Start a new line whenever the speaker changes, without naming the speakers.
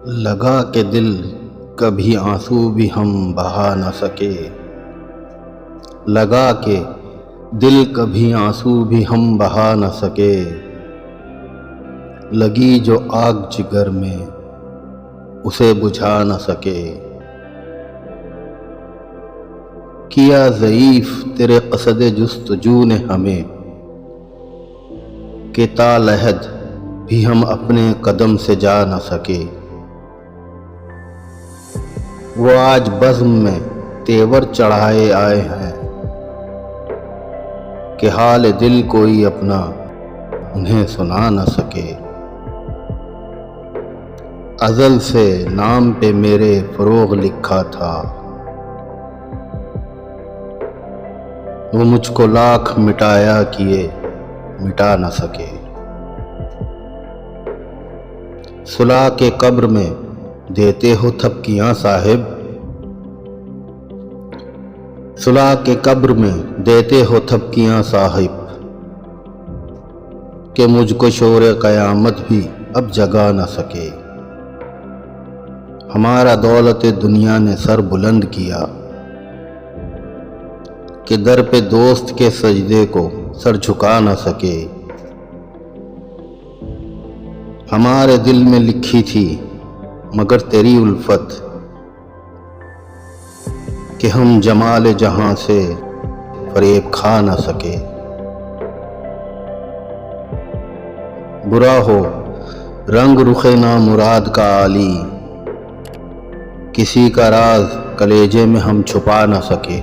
لگا کہ دل کبھی آنسو بھی ہم بہا نہ سکے، لگا کہ دل کبھی آنسو بھی ہم بہا نہ سکے، لگی جو آگ جگر میں اسے بجھا نہ سکے۔ کیا ضعیف تیرے قصد جستجو نے ہمیں کہ تا لحد بھی ہم اپنے قدم سے جا نہ سکے۔ وہ آج بزم میں تیور چڑھائے آئے ہیں کہ حال دل کوئی اپنا انہیں سنا نہ سکے۔ ازل سے نام پہ میرے فروغ لکھا تھا، وہ مجھ کو لاکھ مٹایا کیے مٹا نہ سکے۔ صلح کے قبر میں دیتے ہو تھپکیاں صاحب، صلح کے قبر میں دیتے ہو تھپکیاں صاحب، کہ مجھ کو شور قیامت بھی اب جگا نہ سکے۔ ہمارا دولت دنیا نے سر بلند کیا کہ در پہ دوست کے سجدے کو سر جھکا نہ سکے۔ ہمارے دل میں لکھی تھی مگر تیری الفت کہ ہم جمال جہاں سے فریب کھا نہ سکے۔ برا ہو رنگ رخ نامراد کا عالی، کسی کا راز کلیجے میں ہم چھپا نہ سکے۔